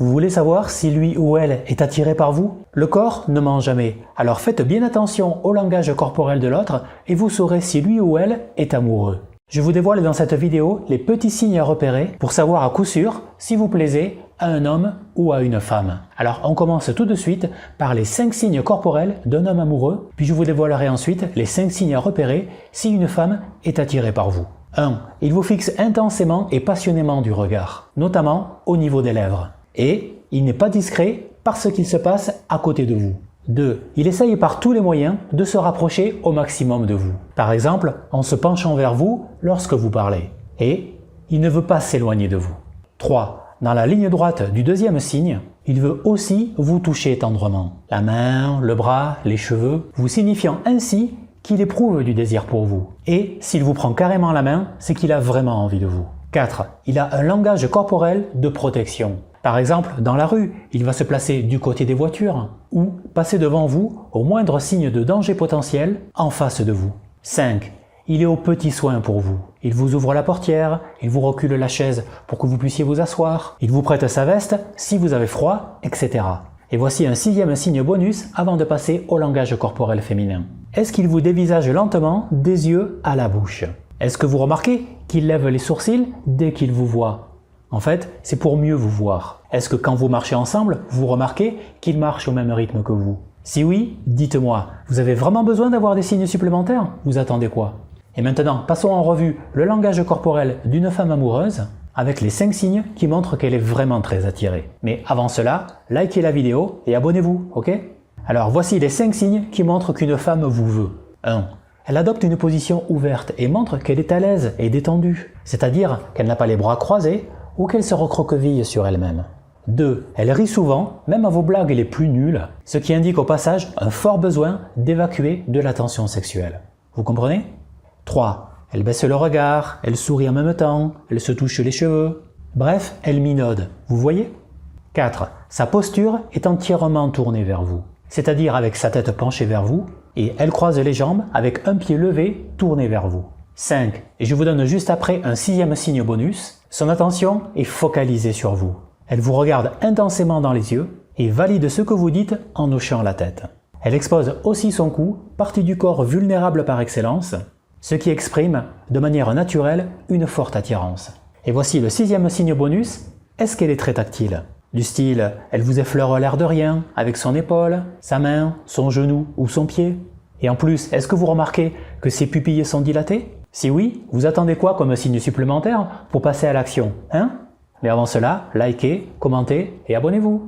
Vous voulez savoir si lui ou elle est attiré par vous? Le corps ne ment jamais, alors faites bien attention au langage corporel de l'autre et vous saurez si lui ou elle est amoureux. Je vous dévoile dans cette vidéo les petits signes à repérer pour savoir à coup sûr si vous plaisez à un homme ou à une femme. Alors on commence tout de suite par les 5 signes corporels d'un homme amoureux, puis je vous dévoilerai ensuite les 5 signes à repérer si une femme est attirée par vous. 1. Il vous fixe intensément et passionnément du regard, notamment au niveau des lèvres. Et il n'est pas discret parce qu'il se passe à côté de vous. 2. Il essaye par tous les moyens de se rapprocher au maximum de vous. Par exemple, en se penchant vers vous lorsque vous parlez. Et il ne veut pas s'éloigner de vous. 3. Dans la ligne droite du deuxième signe, il veut aussi vous toucher tendrement. La main, le bras, les cheveux, vous signifiant ainsi qu'il éprouve du désir pour vous. Et s'il vous prend carrément la main, c'est qu'il a vraiment envie de vous. 4. Il a un langage corporel de protection. Par exemple, dans la rue, il va se placer du côté des voitures ou passer devant vous au moindre signe de danger potentiel en face de vous. 5. Il est aux petits soins pour vous. Il vous ouvre la portière, il vous recule la chaise pour que vous puissiez vous asseoir, il vous prête sa veste si vous avez froid, etc. Et voici un 6e signe bonus avant de passer au langage corporel féminin. Est-ce qu'il vous dévisage lentement des yeux à la bouche? Est-ce que vous remarquez qu'il lève les sourcils dès qu'il vous voit? En fait, c'est pour mieux vous voir. Est-ce que quand vous marchez ensemble, vous remarquez qu'il marche au même rythme que vous? Si oui, dites-moi, vous avez vraiment besoin d'avoir des signes supplémentaires? Vous attendez quoi? Et maintenant, passons en revue le langage corporel d'une femme amoureuse avec les 5 signes qui montrent qu'elle est vraiment très attirée. Mais avant cela, likez la vidéo et abonnez-vous, ok? Alors voici les 5 signes qui montrent qu'une femme vous veut. 1. Elle adopte une position ouverte et montre qu'elle est à l'aise et détendue, c'est-à-dire qu'elle n'a pas les bras croisés ou qu'elle se recroqueville sur elle-même. 2. Elle rit souvent, même à vos blagues les plus nulles, ce qui indique au passage un fort besoin d'évacuer de la tension sexuelle. Vous comprenez? 3. Elle baisse le regard, elle sourit en même temps, elle se touche les cheveux. Bref, elle minaude. Vous voyez? 4. Sa posture est entièrement tournée vers vous, c'est-à-dire avec sa tête penchée vers vous, et elle croise les jambes avec un pied levé tourné vers vous. 5. Et je vous donne juste après un 6e signe bonus. Son attention est focalisée sur vous. Elle vous regarde intensément dans les yeux et valide ce que vous dites en hochant la tête. Elle expose aussi son cou, partie du corps vulnérable par excellence, ce qui exprime de manière naturelle une forte attirance. Et voici le 6e signe bonus. Est-ce qu'elle est très tactile? Du style, elle vous effleure l'air de rien avec son épaule, sa main, son genou ou son pied? Et en plus, est-ce que vous remarquez que ses pupilles sont dilatées? Si oui, vous attendez quoi comme signe supplémentaire pour passer à l'action, hein? Mais avant cela, likez, commentez et abonnez-vous.